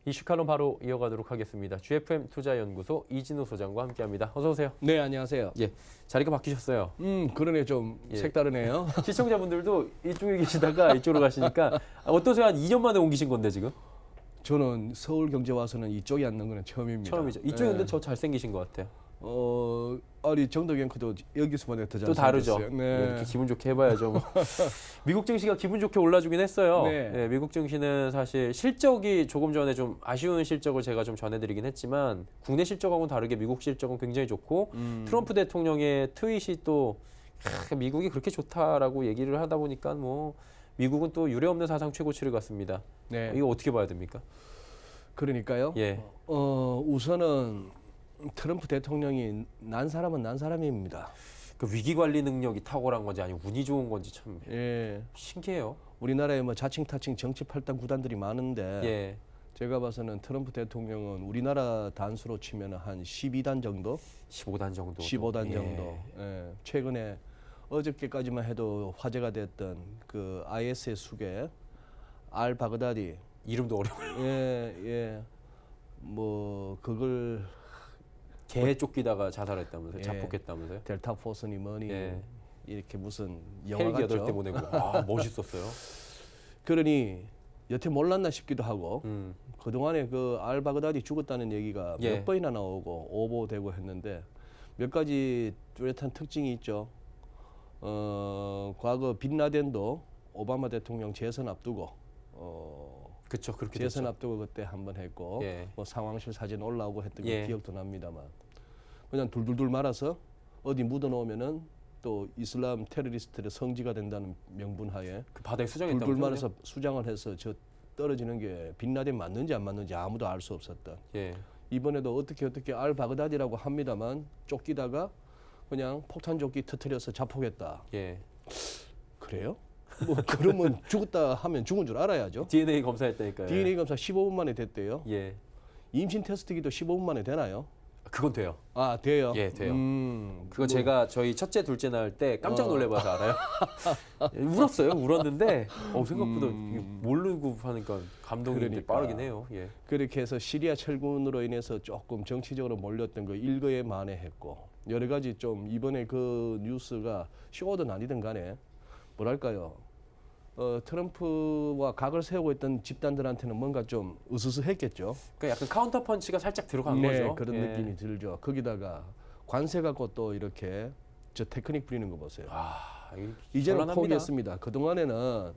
이슈 칼럼 바로 이어가도록 하겠습니다. GFM 투자연구소 이진우 소장과 함께합니다. 어서 오세요. 네, 안녕하세요. 예, 자리가 바뀌셨어요. 그러네, 좀 색다르네요. 시청자분들도 이쪽에 계시다가 이쪽으로 가시니까 어떠세요? 한 2년 만에 옮기신 건데 지금? 저는 서울 경제 와서는 이쪽에 앉는 거는 처음입니다. 처음이죠. 이쪽에 근데 저 잘생기신 것 같아요. 아니 정덕영크도 여기서만 더 또 다르죠. 잘생겼어요. 네. 이렇게 기분 좋게 해봐야죠. 뭐. 미국 증시가 기분 좋게 올라주긴 했어요. 네. 네, 미국 증시는 사실 실적이 조금 전에 좀 아쉬운 실적을 제가 좀 전해드리긴 했지만 국내 실적하고는 다르게 미국 실적은 굉장히 좋고 트럼프 대통령의 트윗이 또 미국이 그렇게 좋다라고 얘기를 하다 보니까 뭐 미국은 또 유례없는 사상 최고치를 갔습니다. 네. 이거 어떻게 봐야 됩니까? 그러니까요. 예. 우선은 트럼프 대통령이 난 사람은 난 사람입니다. 그 위기 관리 능력이 탁월한 건지 아니면 운이 좋은 건지 참 예. 신기해요. 우리나라에 뭐 자칭 타칭 정치 팔당 구단들이 많은데 예. 제가 봐서는 트럼프 대통령은 우리나라 단수로 치면 한 12단 정도? 15단 정도. 15단 정도. 예. 최근에 어저께까지만 해도 화제가 됐던 그 IS의 수계 알 바그다디. 이름도 어려워요. 예. 뭐 그걸 개 쫓기다가 자살했다면서요? 예. 자폭했다면서요? 델타 포스니 뭐니 예. 이렇게 무슨 영화 헬기 같죠. 8대 보내고. 아, 멋있었어요. 그러니 여태 몰랐나 싶기도 하고 음. 그동안에 그 알 바그다디 죽었다는 얘기가 예. 몇 번이나 나오고 오보되고 했는데 몇 가지 뚜렷한 특징이 있죠. 과거 빈라덴도 오바마 대통령 재선 앞두고 그렇죠. 그렇게 재선 됐죠. 앞두고 그때 한번 했고 예. 뭐 상황실 사진 올라오고 했던 예. 게 기억도 납니다만 그냥 둘둘둘 말아서 어디 묻어놓으면은 또 이슬람 테러리스트의 성지가 된다는 명분하에 그 바다에 수정했다면서요? 둘둘 말아서 수장을 해서 저 떨어지는 게 빈라덴 맞는지 안 맞는지 아무도 알 수 없었던. 예. 이번에도 어떻게 알 바그다디라고 합니다만 쫓기다가 그냥 폭탄 조끼 터뜨려서 자폭했다. 예. 그래요? 뭐 그러면 죽었다 하면 죽은 줄 알아야죠. DNA 검사했다니까요. DNA 검사 15분 만에 됐대요. 예. 임신 테스트기도 15분 만에 되나요? 그건 돼요. 아, 돼요? 예, 돼요. 그거 뭐, 제가 저희 첫째 둘째 낳을 때 깜짝 놀래봐서 알아요. 울었어요. 울었는데 생각보다 이게 모르고 하니까 감동이 그러니까. 빠르긴 해요. 예. 그렇게 해서 시리아 철군으로 인해서 조금 정치적으로 몰렸던 거 일거에 만회했고 여러 가지 좀 이번에 그 뉴스가 쇼든 아니든 간에 뭐랄까요. 트럼프와 각을 세우고 있던 집단들한테는 뭔가 좀 으스스했겠죠. 그러니까 약간 카운터 펀치가 살짝 들어간 네, 거죠. 그런 예. 느낌이 들죠. 거기다가 관세 갖고 또 이렇게 저 테크닉 부리는 거 보세요. 아, 이제는 곤란합니다. 포기했습니다. 그 동안에는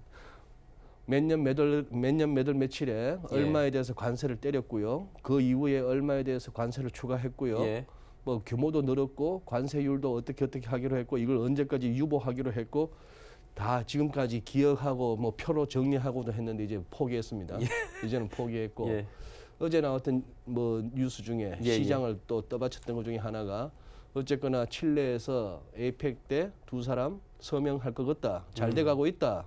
몇 년 몇 월 며칠에 예. 얼마에 대해서 관세를 때렸고요. 그 이후에 얼마에 대해서 관세를 추가했고요. 예. 뭐 규모도 늘었고 관세율도 어떻게 하기로 했고 이걸 언제까지 유보하기로 했고 다 지금까지 기억하고 뭐 표로 정리하고도 했는데 이제 포기했습니다. 이제는 포기했고 예. 어제 나왔던 뭐 뉴스 중에 예, 시장을 또 떠받쳤던 것 중에 하나가 어쨌거나 칠레에서 에이펙 때 두 사람 서명할 것 같다. 잘 돼가고 있다.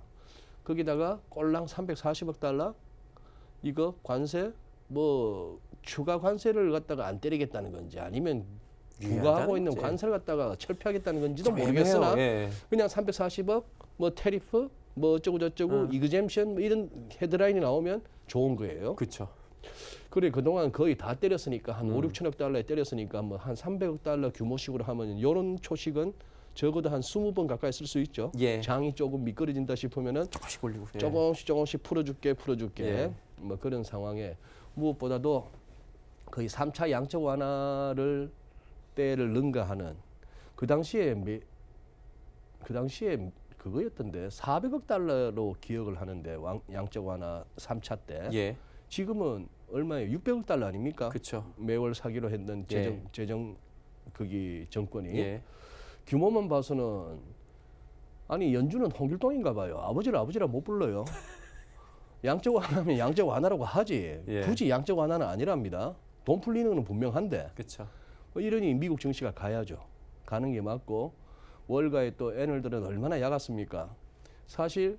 거기다가 꼴랑 340억 달러 이거 관세 뭐 추가 관세를 갖다가 안 때리겠다는 건지 아니면 부과하고 있는 건지. 관세를 갖다가 철폐하겠다는 건지도 좀 모르겠으나 애매해요. 예. 그냥 340억 뭐 테리프 뭐 어쩌고 저쩌고 이그젬션 뭐 이런 헤드라인이 나오면 좋은 거예요. 그렇죠. 그래 그동안 거의 다 때렸으니까 한 5, 6천억 달러에 때렸으니까 뭐 한 300억 달러 규모식으로 하면 이런 초식은 적어도 한 20번 가까이 쓸 수 있죠. 예. 장이 조금 미끄러진다 싶으면은 조금씩 올리고. 예. 조금씩 풀어줄게 예. 뭐 그런 상황에 무엇보다도 거의 3차 양적 완화를 때를 능가하는 그 당시에 그거였던데 400억 달러로 기억을 하는데 양적 완화 3차 때 예. 지금은 얼마예요? 600억 달러 아닙니까? 그렇죠. 매월 사기로 했던 예. 재정 거기 정권이 예. 규모만 봐서는 아니 연준은 홍길동인가 봐요. 아버지를 아버지라 못 불러요. 양적 완화면 양적 완화라고 하지. 예. 굳이 양적 완화는 아니랍니다. 돈 풀리는 건 분명한데 그렇죠. 이러니 미국 증시가 가야죠. 가는 게 맞고 월가에 또 애널들은 얼마나 야갔습니까? 사실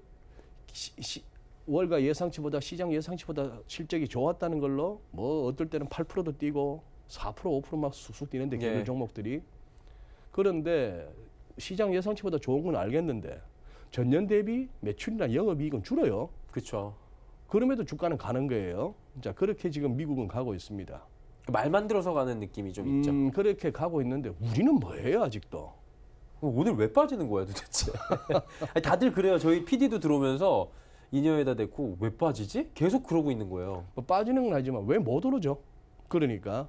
월가 예상치보다 시장 예상치보다 실적이 좋았다는 걸로 뭐 어떨 때는 8%도 뛰고 4% 5% 막 쑥쑥 뛰는데 개별 예. 종목들이 그런데 시장 예상치보다 좋은 건 알겠는데 전년 대비 매출이나 영업이익은 줄어요. 그렇죠. 그럼에도 주가는 가는 거예요. 자, 그렇게 지금 미국은 가고 있습니다. 말만 들어서 가는 느낌이 좀 있죠. 그렇게 가고 있는데 우리는 뭐예요 아직도? 오늘 왜 빠지는 거야 도대체? 아니, 다들 그래요. 저희 PD도 들어오면서 인여에다 대고 왜 빠지지? 계속 그러고 있는 거예요. 뭐 빠지는 건 아니지만 왜 못 오르죠? 그러니까.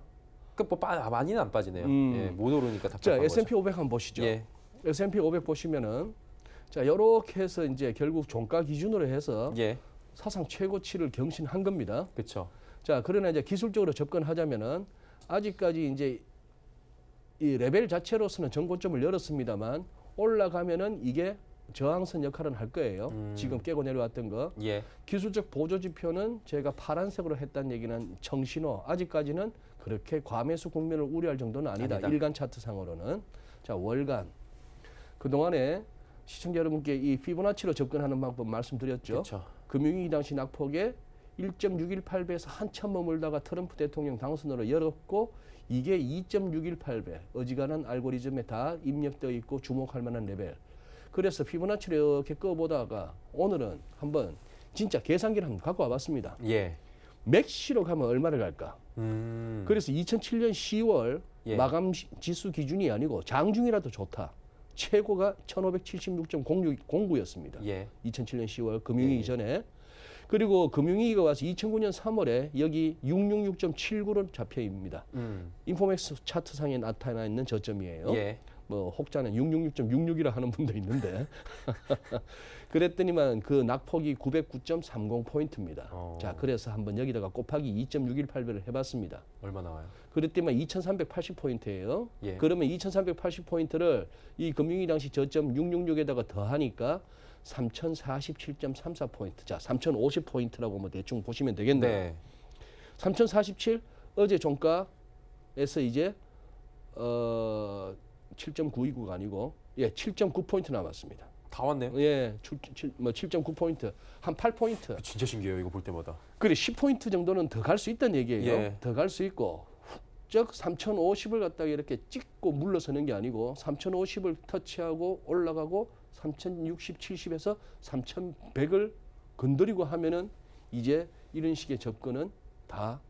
많이는 안 빠지네요. 예, 못 오르니까 자, 답답한 S&P 거죠. 500 한번 보시죠. 예, S&P 500 보시면은 자, 이렇게 해서 이제 결국 종가 기준으로 해서 예, 사상 최고치를 경신한 겁니다. 그렇죠. 자, 그러나 이제 기술적으로 접근하자면은 아직까지 이제 이 레벨 자체로서는 전고점을 열었습니다만 올라가면은 이게 저항선 역할은 할 거예요. 지금 깨고 내려왔던 거. 예, 기술적 보조 지표는 제가 파란색으로 했다는 얘기는 청신호. 아직까지는 그렇게 과매수 국면을 우려할 정도는 아니다. 일간 차트상으로는. 자, 월간. 그동안에 시청자 여러분께 이 피보나치로 접근하는 방법 말씀드렸죠. 그렇죠. 금융위기 당시 낙폭에 1.618배에서 한참 머물다가 트럼프 대통령 당선으로 열었고 이게 2.618배 어지간한 알고리즘에 다 입력되어 있고 주목할 만한 레벨. 그래서 피보나치를 이렇게 꺼보다가 오늘은 한번 진짜 계산기를 한번 갖고 와봤습니다. 예, 맥시로 가면 얼마를 갈까? 그래서 2007년 10월 예. 마감 지수 기준이 아니고 장중이라도 좋다. 최고가 1576.09였습니다. 예, 2007년 10월 금융위기 예. 전에. 그리고 금융위기가 와서 2009년 3월에 여기 666.79로 잡혀입니다. 인포맥스 차트상에 나타나 있는 저점이에요. 예, 뭐 혹자는 666.66이라 하는 분도 있는데 그랬더니만 그 낙폭이 909.30포인트입니다. 자, 그래서 한번 여기다가 곱하기 2.618배를 해봤습니다. 얼마 나와요? 그랬더니만 2,380포인트예요. 예. 그러면 2,380포인트를 이 금융위 당시 저점 666에다가 더하니까 3,047.34포인트. 자, 3,050포인트라고 뭐 대충 보시면 되겠네요. 네, 3,047 어제 종가에서 이제 7.929가 아니고 7.9포인트 남았습니다. 다 왔네요. 예, 7.9포인트. 한 8포인트. 진짜 신기해요. 이거 볼 때마다. 그래 10포인트 정도는 더 갈 수 있다는 얘기예요. 예. 더 갈 수 있고 훌쩍 3,050을 갖다가 이렇게 찍고 물러서는 게 아니고 3,050을 터치하고 올라가고 3,060, 70에서 3,100을 건드리고 하면은 이제 이런 식의 접근은 다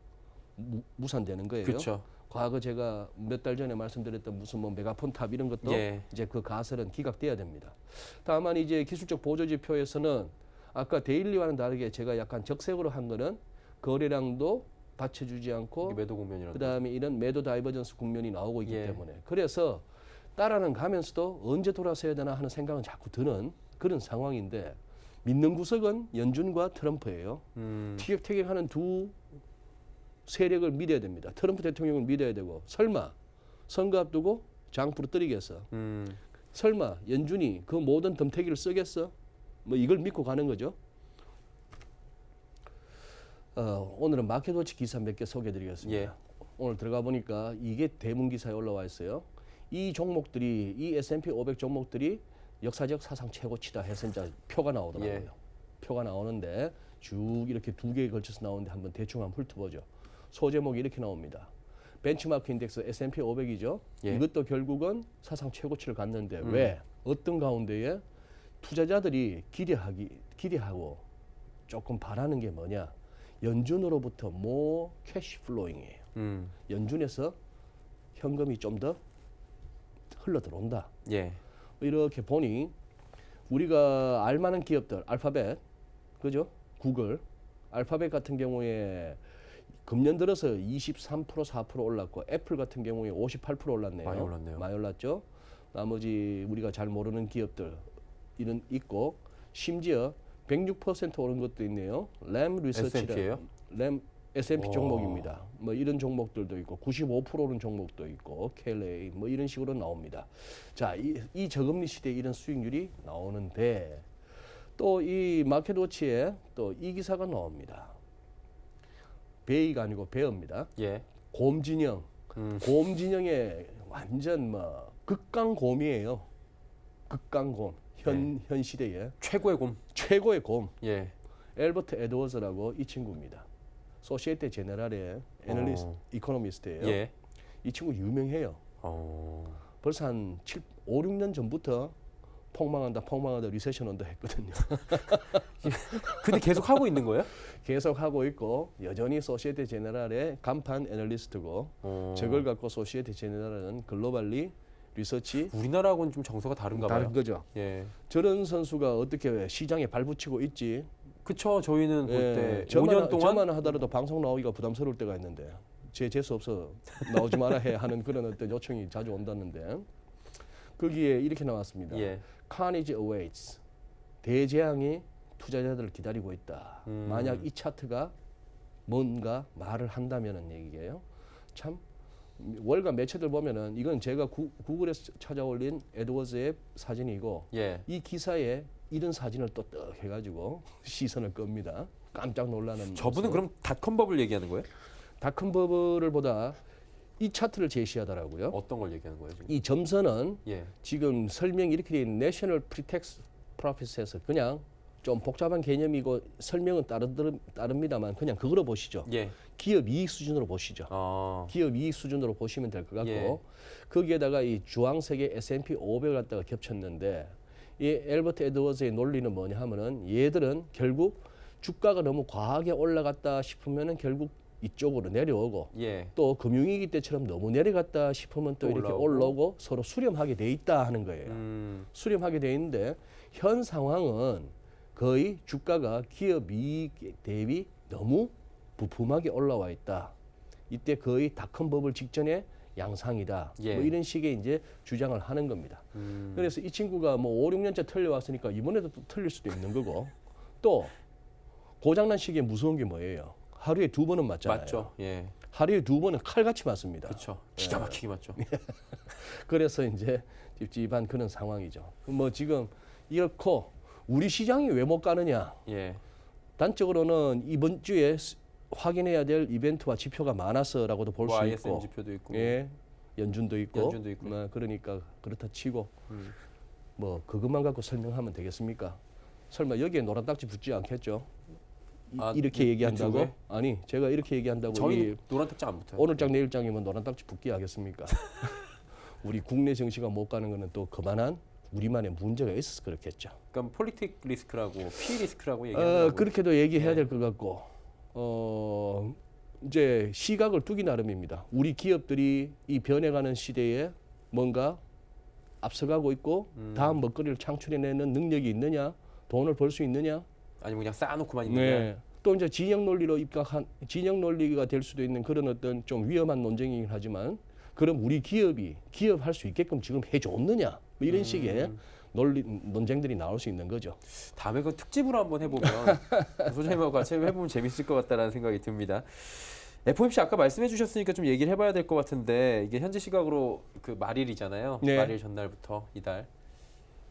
무산되는 거예요. 그렇죠. 과거 제가 몇 달 전에 말씀드렸던 무슨 뭐 메가폰 탑 이런 것도 예. 이제 그 가설은 기각돼야 됩니다. 다만 이제 기술적 보조 지표에서는 아까 데일리와는 다르게 제가 약간 적색으로 한 거는 거래량도 받쳐주지 않고 이게 매도 국면이라는 그다음에 이런 매도 다이버전스 국면이 나오고 있기 예. 때문에 그래서 따라는 가면서도 언제 돌아서야 되나 하는 생각은 자꾸 드는 그런 상황인데 믿는 구석은 연준과 트럼프예요. 티격태격하는 두 세력을 믿어야 됩니다. 트럼프 대통령을 믿어야 되고 설마 선거 앞두고 장부로 때리겠어. 설마 연준이 그 모든 덤태기를 쓰겠어? 뭐 이걸 믿고 가는 거죠. 오늘은 마켓워치 기사 몇 개 소개해드리겠습니다. 예. 오늘 들어가 보니까 이게 대문 기사에 올라와 있어요. 이 종목들이 이 S&P 500 종목들이 역사적 사상 최고치다 해서 이제 표가 나오더라고요. 예. 표가 나오는데 쭉 이렇게 두 개에 걸쳐서 나오는데 한번 대충 한번 훑어보죠. 소제목이 이렇게 나옵니다. 벤치마크 인덱스 S&P 500이죠. 예. 이것도 결국은 사상 최고치를 갔는데 왜? 어떤 가운데에 투자자들이 기대하고 조금 바라는 게 뭐냐? 연준으로부터 모 캐시 플로잉이에요. 연준에서 현금이 좀 더 흘러 들어온다. 예. 이렇게 보니 우리가 알만한 기업들 알파벳, 그죠? 구글, 알파벳 같은 경우에 금년 들어서 23% 4% 올랐고 애플 같은 경우에 58% 올랐네요. 많이 올랐네요. 많이 올랐죠. 나머지 우리가 잘 모르는 기업들 이런 있고 심지어 106% 오른 것도 있네요. 램 리서치라 램 S&P 종목입니다. 뭐 이런 종목들도 있고 95% 오른 종목도 있고 KLA 뭐 이런 식으로 나옵니다. 자, 이 저금리 시대에 이런 수익률이 나오는데 또 이 마켓워치에 또 이 기사가 나옵니다. 베이가 아니고 베어입니다. 예. 곰진영. 곰진영의 완전 뭐 극강곰이에요. 극강곰. 현 시대에 최고의 곰. 최고의 곰. 예. 엘버트 에드워즈라고 이 친구입니다. 소시에테 제네랄의 애널리스트, 이코노미스트예요. 예. 이 친구 유명해요. 벌써 한 5, 6년 전부터 폭망한다 리세션 온다 했거든요. 근데 계속 하고 있는 거예요? 계속 하고 있고 여전히 소시에테 제네랄의 간판 애널리스트고 저걸 갖고 소시에테 제네랄은 글로벌리 리서치 우리나라하고는 좀 정서가 다른가 봐요. 다른 거죠. 예. 저런 선수가 어떻게 시장에 발붙이고 있지? 그쵸. 저희는 그때 저만, 5년 동안 저만 하더라도 방송 나오기가 부담스러울 때가 있는데 재수 없어 나오지 마라 해 하는 그런 어떤 요청이 자주 온다는데 거기에 이렇게 나왔습니다. 예. Carnage awaits. 대재앙이 투자자들을 기다리고 있다. 만약 이 차트가 뭔가 말을 한다면은 얘기예요. 참 월간 매체들 보면은 이건 제가 구글에서 찾아올린 에드워즈의 사진이고 예. 이 기사에 이런 사진을 또 떡 해가지고 시선을 끕니다. 깜짝 놀라는. 저분은 그럼 닷컴 버블 얘기하는 거예요? 닷컴 버블을 보다 이 차트를 제시하더라고요. 어떤 걸 얘기하는 거예요? 지금? 이 점선은 예. 지금 설명이 이렇게 돼 있는 내셔널 프리텍스 프로핏에서 그냥 좀 복잡한 개념이고 설명은 따릅니다만 그냥 그거로 보시죠. 예. 기업 이익 수준으로 보시죠. 기업 이익 수준으로 보시면 될 것 같고 예. 거기에다가 이 주황색의 S&P 500을 갖다가 겹쳤는데 이 엘버트 에드워즈의 논리는 뭐냐 하면은 얘들은 결국 주가가 너무 과하게 올라갔다 싶으면은 결국 이쪽으로 내려오고 예. 또 금융위기 때처럼 너무 내려갔다 싶으면 또 이렇게 올라오고 서로 수렴하게 돼 있다 하는 거예요. 수렴하게 돼 있는데 현 상황은 거의 주가가 기업 이익 대비 너무 부품하게 올라와 있다. 이때 거의 닷컴 버블 직전에 양상이다. 예. 뭐 이런 식의 이제 주장을 하는 겁니다. 그래서 이 친구가 뭐 5, 6년째 틀려왔으니까 이번에도 또 틀릴 수도 있는 거고 또 고장난 시기에 무서운 게 뭐예요? 하루에 2번은 맞잖아요. 맞죠. 예. 하루에 2번은 칼같이 맞습니다. 그렇죠. 기가 막히게 맞죠. 그래서 이제 찝찝한 그런 상황이죠. 뭐 지금 이렇고 우리 시장이 왜 못 가느냐? 예. 단적으로는 이번 주에 확인해야 될 이벤트와 지표가 많아서라고도 볼 수 ISM 있고, 지표도 있고. 예, 연준도 있고, 연준도 그러니까 그렇다 치고 뭐 그것만 갖고 설명하면 되겠습니까? 설마 여기에 노란 딱지 붙지 않겠죠? 이렇게 얘기한다고? 유튜브에? 아니, 제가 이렇게 얘기한다고 저희 노란 딱지 안 붙어요. 오늘 장 내일 장이면 노란 딱지 붙게 하겠습니까? 우리 국내 정시가 못 가는 거는 또 그만한 우리만의 문제가 있어서 그렇겠죠. 그러니까 폴리틱 리스크라고 피 리스크라고 얘기하더라고요. 그렇게도 얘기해야 될 것 같고 이제 시각을 두기 나름입니다. 우리 기업들이 이 변해가는 시대에 뭔가 앞서가고 있고 다음 먹거리를 창출해내는 능력이 있느냐, 돈을 벌 수 있느냐, 아니면 그냥 쌓아놓고만 있느냐. 네. 또 이제 진영 논리로 진영 논리가 될 수도 있는 그런 어떤 좀 위험한 논쟁이긴 하지만 그럼 우리 기업할 수 있게끔 지금 해줬느냐 뭐 이런 식의 논쟁들이 나올 수 있는 거죠. 다음에 그 특집으로 한번 해보면 소장님하고 같이 해보면 재밌을 것 같다라는 생각이 듭니다. FOMC 아까 말씀해 주셨으니까 좀 얘기를 해봐야 될 것 같은데 이게 현지 시각으로 그 말일이잖아요. 네. 말일 전날부터 이달.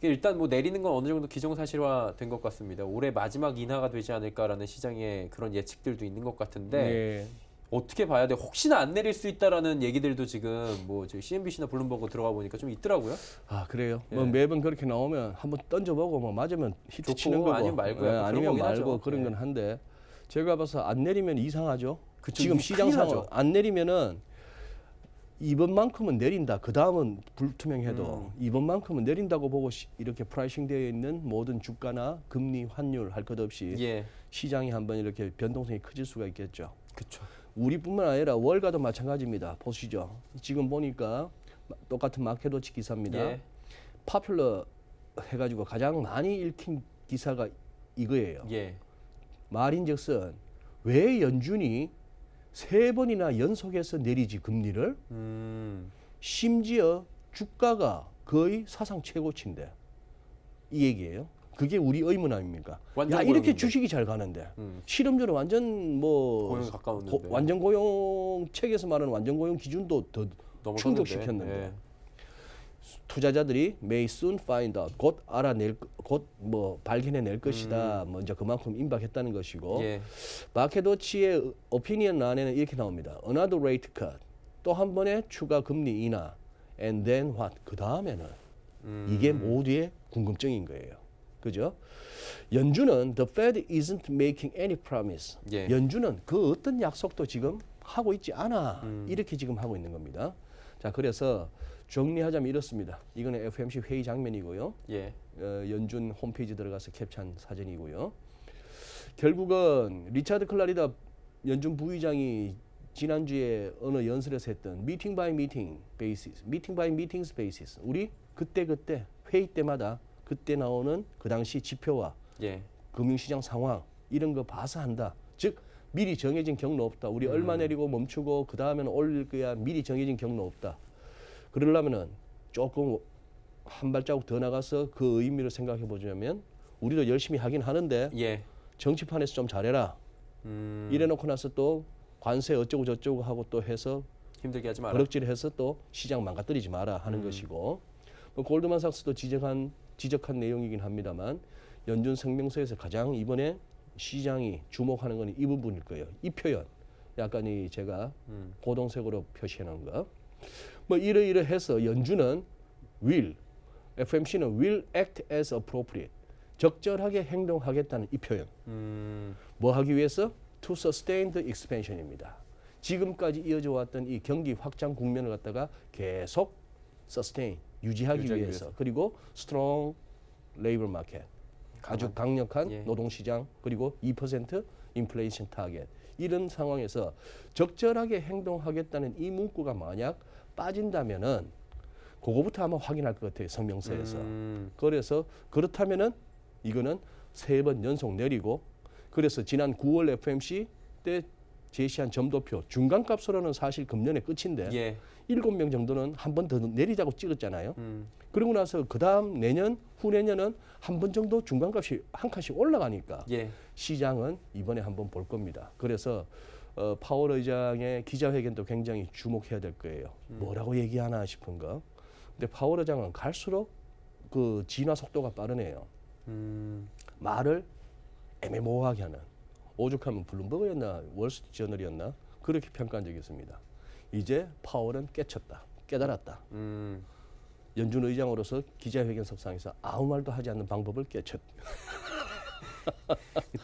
일단 뭐 내리는 건 어느 정도 기정사실화 된 것 같습니다. 올해 마지막 인하가 되지 않을까라는 시장의 그런 예측들도 있는 것 같은데 네. 어떻게 봐야 돼? 혹시나 안 내릴 수 있다라는 얘기들도 지금 뭐 저희 CNBC나 블룸버그 들어가 보니까 좀 있더라고요. 아 그래요? 예. 뭐 매번 그렇게 나오면 한번 던져보고 뭐 맞으면 히트 좋고, 치는 거고 아니면 말고요. 그런 아니면 거긴 말고 하죠. 그런 예. 건 한데 제가 봐서 안 내리면 이상하죠. 그쵸, 지금 이거 시장 큰일 상황 나죠. 안 내리면은 이번만큼은 내린다. 그 다음은 불투명해도 이번만큼은 내린다고 보고 이렇게 프라이싱되어 있는 모든 주가나 금리, 환율 할 것 없이 예, 시장이 한번 이렇게 변동성이 커질 수가 있겠죠. 그렇죠. 우리뿐만 아니라 월가도 마찬가지입니다. 보시죠. 지금 보니까 똑같은 마켓워치 기사입니다. 예. 파퓰러 해가지고 가장 많이 읽힌 기사가 이거예요. 예. 말인즉슨 왜 연준이 3번이나 연속해서 내리지 금리를 심지어 주가가 거의 사상 최고치인데 이 얘기예요. 그게 우리 의문 아닙니까? 완전 야 이렇게 고용인데. 주식이 잘 가는데 실업률은 완전 뭐 고용에 가까웠는데. 완전 고용 책에서 말하는 완전 고용 기준도 더 넘어섰는데. 충족시켰는데 예. 투자자들이 may soon find out 곧 곧 뭐 발견해낼 것이다. 뭐 이제 그만큼 임박했다는 것이고 예. 마켓워치의 오피니언 안에는 이렇게 나옵니다. Another rate cut 또 한 번의 추가 금리 인하 and then what 그 다음에는 이게 모두의 궁금증인 거예요. 그죠? 연준은 the Fed isn't making any promise. 예. 연준은 그 어떤 약속도 지금 하고 있지 않아. 이렇게 지금 하고 있는 겁니다. 자, 그래서 정리하자면 이렇습니다. 이거는 FOMC 회의 장면이고요. 예. 연준 홈페이지 들어가서 캡처한 사진이고요. 결국은 리차드 클라리다 연준 부의장이 지난주에 어느 연설에서 했던 미팅 바이 미팅 베이시스, 미팅 바이 미팅스 베이시스. 우리 그때 회의 때마다 그때 나오는 그 당시 지표와 예. 금융시장 상황 이런 거 봐서 한다. 즉 미리 정해진 경로 없다. 우리 얼마 내리고 멈추고 그 다음에는 올릴 거야. 미리 정해진 경로 없다. 그러려면은 조금 한 발자국 더 나가서 그 의미를 생각해 보자면 우리도 열심히 하긴 하는데 예. 정치판에서 좀 잘해라. 이래놓고 나서 또 관세 어쩌고 저쩌고 하고 또 해서 힘들게 하지 마라. 버럭질해서 또 시장 망가뜨리지 마라 하는 것이고 뭐 골드만삭스도 지적한 내용이긴 합니다만 연준 성명서에서 가장 이번에 시장이 주목하는 건 이 부분일 거예요. 이 표현 약간 이 제가 고동색으로 표시해 놓은 거. 뭐 이러이러해서 연준은 FOMC는 will act as appropriate. 적절하게 행동하겠다는 이 표현. 뭐 하기 위해서? To sustain the expansion입니다. 지금까지 이어져 왔던 이 경기 확장 국면을 갖다가 계속 sustain, 유지하기 위해서. 그리고 strong labor market. 아주 강력한 예. 노동시장 그리고 2% 인플레이션 타겟. 이런 상황에서 적절하게 행동하겠다는 이 문구가 만약 빠진다면은 그거부터 아마 확인할 것 같아요. 성명서에서. 그래서 그렇다면은 이거는 3번 연속 내리고 그래서 지난 9월 FOMC 때 제시한 점도표 중간값으로는 사실 금년의 끝인데 예. 7명 정도는 한 번 더 내리자고 찍었잖아요. 그러고 나서 그다음 내년 후내년은 한 번 정도 중간값이 한 칸씩 올라가니까 예. 시장은 이번에 한번 볼 겁니다. 그래서 파월 의장의 기자회견도 굉장히 주목해야 될 거예요. 뭐라고 얘기하나 싶은 거. 근데 파월 의장은 갈수록 그 진화 속도가 빠르네요. 말을 애매모호하게 하는. 오죽하면 블룸버그였나 월스트리트저널이었나 그렇게 평가한 적이 있습니다. 이제 파월은 깨달았다. 연준 의장으로서 기자회견 석상에서 아무 말도 하지 않는 방법을 깨쳤.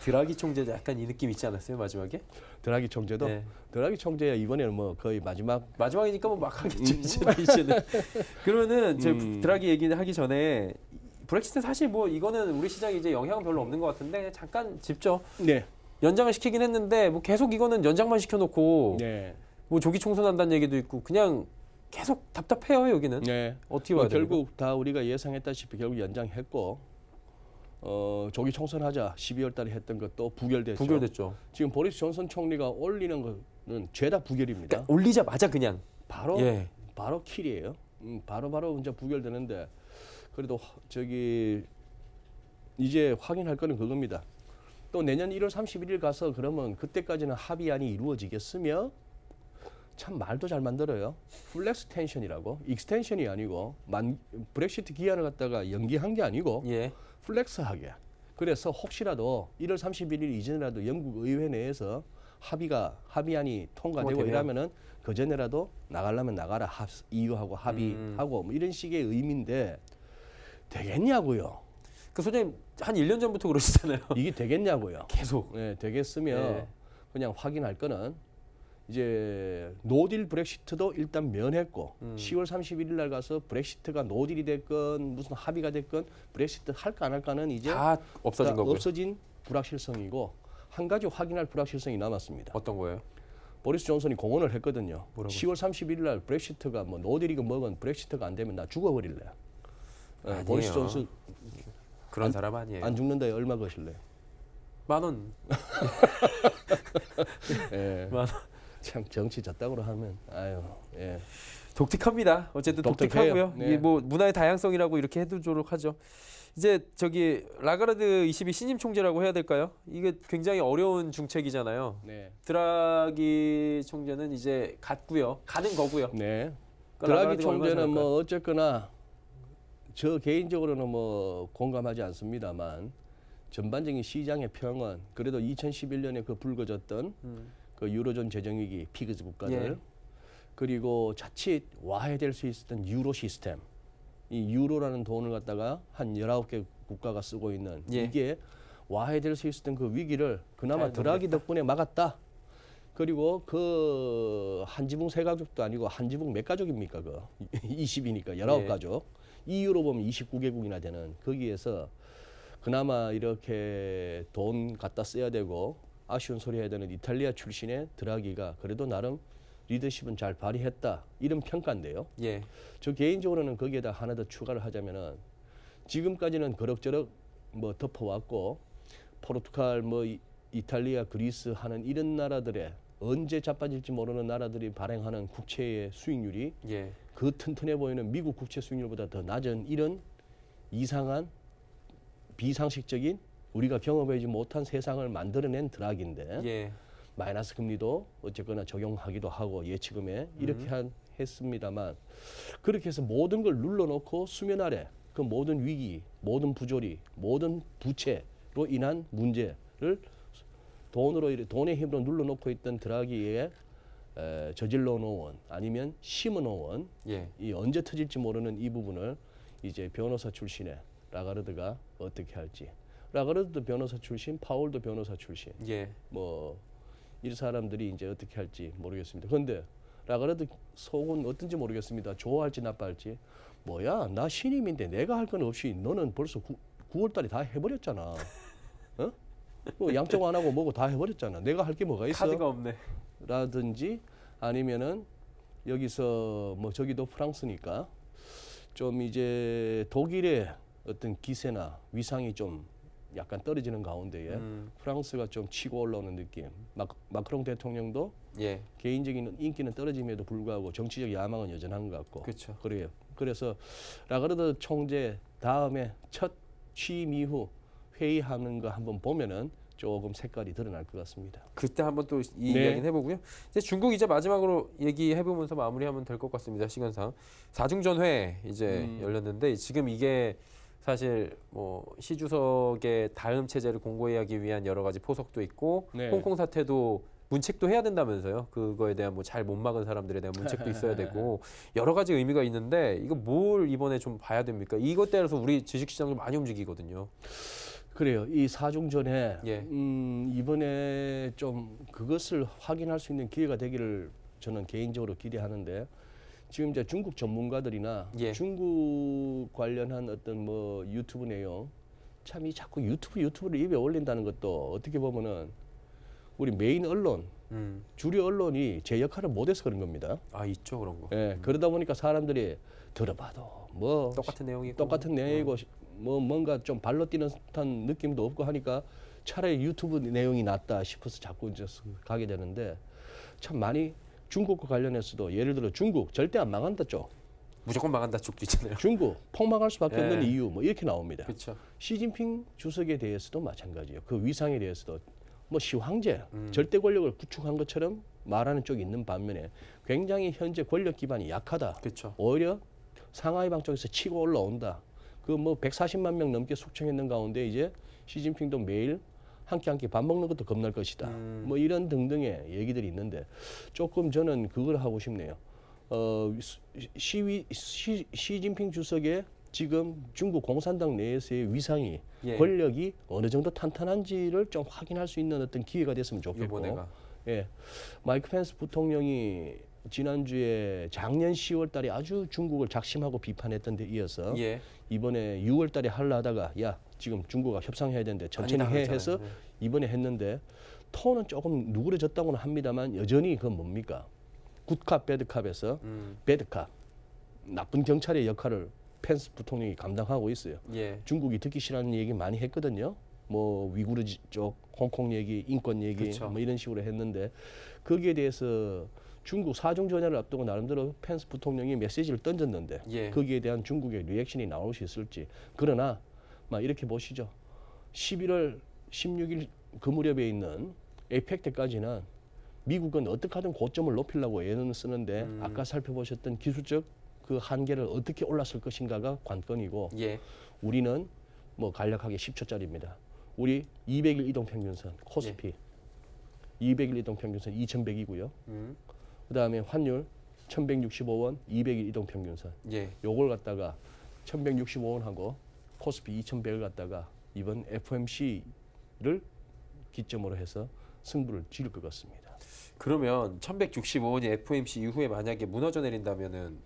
드라기 총재 약간 이 느낌 있지 않았어요 마지막에? 드라기 총재도 네. 드라기 총재야 이번에는 뭐 거의 마지막이니까 뭐 막 하겠죠 이제는. 그러면은 제 드라기 얘기를 하기 전에 브렉시트 사실 뭐 이거는 우리 시장에 이제 영향은 별로 없는 것 같은데 그냥 잠깐 짚죠. 네. 연장을 시키긴 했는데 뭐 계속 이거는 연장만 시켜놓고 네. 뭐 조기 총선한다는 얘기도 있고 그냥 계속 답답해요 여기는. 네. 어떻게 봐야 돼요? 결국 다 우리가 예상했다시피 결국 연장했고 조기 총선하자 12월 달에 했던 것도 부결됐죠. 부결됐죠. 지금 보리스 존슨 총리가 올리는 거는 죄다 부결입니다. 그러니까 올리자마자 그냥 바로 예. 바로 킬이에요. 바로 이제 부결되는데 그래도 저기 이제 확인할 거는 그겁니다. 또 내년 1월 31일 가서 그러면 그때까지는 합의안이 이루어지겠으며 참 말도 잘 만들어요. 플렉스 텐션이라고 익스텐션이 아니고 브렉시트 기한을 갖다가 연기한 게 아니고 예. 플렉스하게. 그래서 혹시라도 1월 31일 이전이라도 영국 의회 내에서 합의안이 통과되고 이러면은 그 전에라도 나가려면 나가라 이유하고 합의하고 뭐 이런 식의 의미인데 되겠냐고요. 그 소장님 한 1년 전부터 그러시잖아요. 이게 되겠냐고요. 계속. 네, 되겠으면 네. 그냥 확인할 거는 이제 노딜 브렉시트도 일단 면했고 10월 31일 날 가서 브렉시트가 노딜이 됐건 무슨 합의가 됐건 브렉시트 할까 안 할까는 이제 다 없어진 거고요. 없어진 불확실성이고 한 가지 확인할 불확실성이 남았습니다. 어떤 거예요? 보리스 존슨이 공언을 했거든요. 뭐라고요? 10월 31일 날 브렉시트가 뭐 노딜이건 뭐건 브렉시트가 안 되면 나 죽어버릴래. 아니에요. 보리스 존슨 그런 사람 아니에요. 안 죽는다에 얼마 거실래? 10,000원. 예. 10,000원. 참 정치 저따구로 하면 아유 예. 독특합니다. 어쨌든 독특해요. 독특하고요. 네. 이게 뭐 문화의 다양성이라고 이렇게 해두도록 하죠. 이제 저기 라가르드 22 신임 총재라고 해야 될까요? 이게 굉장히 어려운 중책이잖아요. 네. 드라기 총재는 이제 갔고요. 가는 거고요. 네. 그러니까 드라기 라가르드가 얼마나 총재는 잘할까요? 뭐 어쨌거나 저 개인적으로는 뭐 공감하지 않습니다만 전반적인 시장의 평은 그래도 2011년에 그 불거졌던 그 유로존 재정위기 피그스 국가들 예. 그리고 자칫 와해될 수 있었던 유로 시스템 이 유로라는 돈을 갖다가 한 19개 국가가 쓰고 있는 예. 이게 와해될 수 있었던 그 위기를 그나마 잘 드라기 넘겼다. 덕분에 막았다. 그리고 그 한 지붕 세 가족도 아니고 한 지붕 몇 가족입니까? 그 20이니까 19가족. EU로 보면 29개국이나 되는 거기에서 그나마 이렇게 돈 갖다 써야 되고 아쉬운 소리 해야 되는 이탈리아 출신의 드라기가 그래도 나름 리더십은 잘 발휘했다. 이런 평가인데요. 예. 저 개인적으로는 거기에다 하나 더 추가를 하자면은 지금까지는 그럭저럭 뭐 덮어왔고 포르투갈 뭐 이탈리아 그리스 하는 이런 나라들의 언제 자빠질지 모르는 나라들이 발행하는 국채의 수익률이 예. 그 튼튼해 보이는 미국 국채 수익률보다 더 낮은 이런 이상한 비상식적인 우리가 경험하지 못한 세상을 만들어낸 드락인데 예. 마이너스 금리도 어쨌거나 적용하기도 하고 예치금에 이렇게 했습니다만 그렇게 해서 모든 걸 눌러놓고 수면 아래 그 모든 위기, 모든 부조리, 모든 부채로 인한 문제를 돈의 힘으로 눌러놓고 있던 드라기에 저질러 놓은 아니면 심어 놓은 예. 이 언제 터질지 모르는 이 부분을 이제 변호사 출신의 라가르드가 어떻게 할지. 라가르드도 변호사 출신, 파울도 변호사 출신. 예. 뭐 이 사람들이 이제 어떻게 할지 모르겠습니다. 그런데 라가르드 속은 어떤지 모르겠습니다. 좋아할지 나빠할지. 뭐야, 나 신임인데 내가 할 건 없이 너는 벌써 9월달에 다 해버렸잖아. 어? 뭐 양적 안 하고 뭐고 다 해버렸잖아. 내가 할 게 뭐가 있어? 카드가 없네. 라든지 아니면은 여기서 뭐 저기도 프랑스니까 좀 이제 독일의 어떤 기세나 위상이 좀 약간 떨어지는 가운데에 프랑스가 좀 치고 올라오는 느낌. 마크롱 대통령도 예. 개인적인 인기는 떨어짐에도 불구하고 정치적 야망은 여전한 것 같고. 그렇죠. 그래요. 그래서 라가르드 총재 다음에 첫 취임 이후 회의하는 거 한번 보면은 조금 색깔이 드러날 것 같습니다. 그때 한번 또 이 네. 이야기는 해보고요. 이제 중국 이제 마지막으로 얘기해보면서 마무리하면 될 것 같습니다. 시간상 4중전회 이제 열렸는데 지금 이게 사실 뭐 시 주석의 다음 체제를 공고히 하기 위한 여러 가지 포석도 있고 네. 홍콩 사태도 문책도 해야 된다면서요. 그거에 대한 뭐 잘 못 막은 사람들에 대한 문책도 있어야 되고 여러 가지 의미가 있는데 이거 뭘 이번에 좀 봐야 됩니까? 이것 때문에 우리 주식시장도 많이 움직이거든요. 그래요. 이 사중전에 예. 이번에 좀 그것을 확인할 수 있는 기회가 되기를 저는 개인적으로 기대하는데 지금 이제 중국 전문가들이나 예. 중국 관련한 어떤 뭐 유튜브 내용 참 이 자꾸 유튜브를 입에 올린다는 것도 어떻게 보면은 우리 메인 언론 주류 언론이 제 역할을 못해서 그런 겁니다. 아 있죠 그런 거. 예, 그러다 보니까 사람들이 들어봐도 뭐 똑같은 내용이고. 똑같은 내용이고 뭐 뭔가 좀 발로 뛰는 듯한 느낌도 없고 하니까 차라리 유튜브 내용이 낫다 싶어서 자꾸 이제 가게 되는데 참 많이 중국과 관련해서도 예를 들어 중국 절대 안 망한다 쪽, 무조건 망한다 쪽도 있잖아요. 중국 폭망할 수밖에 예. 없는 이유 뭐 이렇게 나옵니다. 그렇죠. 시진핑 주석에 대해서도 마찬가지예요. 그 위상에 대해서도 뭐 시황제 절대 권력을 구축한 것처럼 말하는 쪽이 있는 반면에 굉장히 현재 권력 기반이 약하다. 그렇죠. 오히려 상하이방 쪽에서 치고 올라온다. 그 뭐 140만 명 넘게 숙청했는 가운데 이제 시진핑도 매일 한 끼 밥 먹는 것도 겁날 것이다. 뭐 이런 등등의 얘기들이 있는데 조금 저는 그걸 하고 싶네요. 시진핑 주석의 지금 중국 공산당 내에서의 위상이 예. 권력이 어느 정도 탄탄한지를 좀 확인할 수 있는 어떤 기회가 됐으면 좋겠고. 이번에가. 예, 마이크 펜스 부통령이 지난주에 작년 10월 달에 아주 중국을 작심하고 비판했던 데 이어서 예. 이번에 6월 달에 하려 하다가 야 지금 중국과 협상해야 되는데 천천히 아니다 해 그랬잖아요. 해서 네. 이번에 했는데 톤은 조금 누그러졌다고는 합니다만 여전히 그건 뭡니까? 굿캅 배드캅에서 배드캅 나쁜 경찰의 역할을 펜스 부통령이 감당하고 있어요. 예. 중국이 듣기 싫어하는 얘기 많이 했거든요. 뭐 위구르 쪽 홍콩 얘기, 인권 얘기 그쵸. 뭐 이런 식으로 했는데 거기에 대해서 중국 사중 전야를 앞두고 나름대로 펜스 부통령이 메시지를 던졌는데 예. 거기에 대한 중국의 리액션이 나올 수 있을지. 그러나 막 이렇게 보시죠. 11월 16일 그 무렵에 있는 에이펙 때까지는 미국은 어떻게 하든 고점을 높이려고 애는 쓰는데 아까 살펴보셨던 기술적 그 한계를 어떻게 올랐을 것인가가 관건이고 예. 우리는 뭐 간략하게 10초짜리입니다. 우리 200일 이동평균선 코스피 200일 이동평균선 2100이고요. 그다음에 환율 1165원 200일 이동평균선 예. 요걸 갖다가 1165원하고 코스피 2100을 갖다가 이번 FOMC를 기점으로 해서 승부를 지을 것 같습니다. 그러면 1165원이 FOMC 이후에 만약에 무너져 내린다면은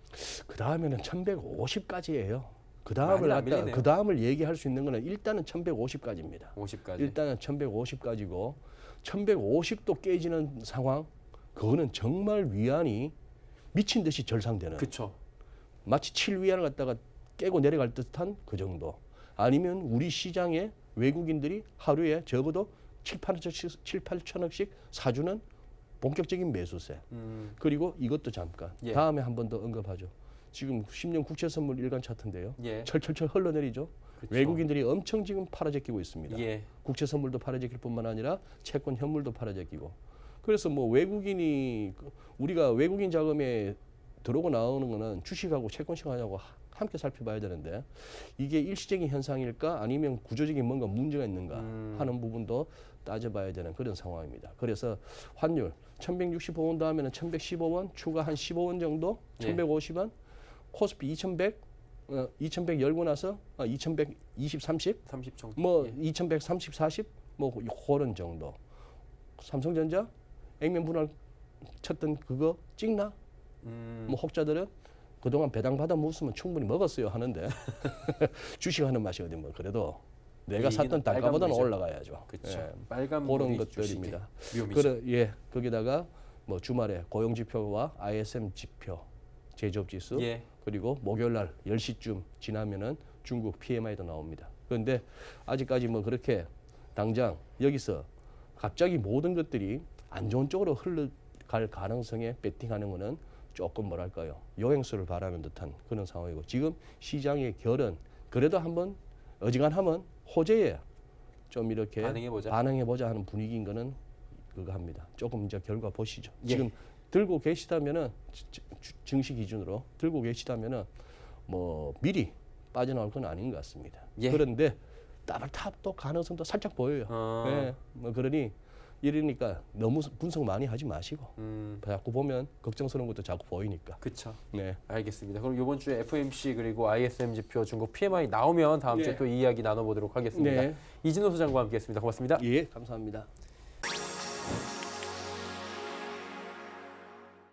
그 다음에는 1150까지예요. 그 많이 다음을 안 갖다 밀리네요. 그 다음을 얘기할 수 있는 거는 일단은 1150까지입니다. 50까지. 일단은 1150까지고 1150도 깨지는 상황, 그거는 정말 위안이 미친 듯이 절상되는. 그쵸. 마치 7위안을 갖다가 깨고 내려갈 듯한 그 정도. 아니면 우리 시장에 외국인들이 하루에 적어도 7, 8천억씩 사주는 본격적인 매수세. 그리고 이것도 잠깐. 예. 다음에 한 번 더 언급하죠. 지금 10년 국채 선물 일간 차트인데요. 예. 철철철 흘러내리죠. 그쵸. 외국인들이 엄청 지금 팔아제끼고 있습니다. 예. 국채 선물도 팔아제낄 뿐만 아니라 채권 현물도 팔아제끼고. 그래서 뭐 외국인이 우리가 외국인 자금에 들어오고 나오는 거는 주식하고 채권 시장하고 함께 살펴봐야 되는데 이게 일시적인 현상일까 아니면 구조적인 뭔가 문제가 있는가 하는 부분도 따져봐야 되는 그런 상황입니다. 그래서 환율 1165원 다음에는 1115원 추가 한 15원 정도, 예. 1150원, 코스피 2100 열고 나서 2120, 30, 30 정도. 뭐 예. 2130, 40, 뭐 그런 정도. 삼성전자 액면 분할 쳤던 그거 찍나? 뭐 혹자들은 그동안 배당 받아 먹었으면 충분히 먹었어요 하는데 주식하는 맛이 어디 뭐 그래도 내가 샀던 단가보다는 빨간불이죠. 올라가야죠. 그쵸. 예. 빨간 그런 불이 것들입니다. 주식의 묘미죠. 예, 거기다가 뭐 주말에 고용 지표와 ISM 지표, 제조업 지수, 예. 그리고 목요일 날 10시쯤 지나면은 중국 PMI도 나옵니다. 그런데 아직까지 뭐 그렇게 당장 여기서 갑자기 모든 것들이 안 좋은 쪽으로 흘러갈 가능성에 배팅하는 거는 조금 뭐랄까요, 요행수를 바라는 듯한 그런 상황이고, 지금 시장의 결은 그래도 한번 어지간하면 호재에 좀 이렇게 반응해보자 하는 분위기인 거는 그거 합니다. 조금 이제 결과 보시죠. 예. 지금 들고 계시다면은 증시 기준으로 들고 계시다면은 뭐 미리 빠져나올 건 아닌 것 같습니다. 예. 그런데 더블탑도 가능성도 살짝 보여요. 예, 뭐 그러니 이러니까 너무 분석 많이 하지 마시고 자꾸 보면 걱정스러운 것도 자꾸 보이니까. 그렇죠. 네. 알겠습니다. 그럼 이번 주에 FOMC 그리고 ISM 지표, 중국 PMI 나오면 다음 주에 또 이 이야기 나눠보도록 하겠습니다. 네. 이진호 소장과 함께했습니다. 고맙습니다. 예, 감사합니다.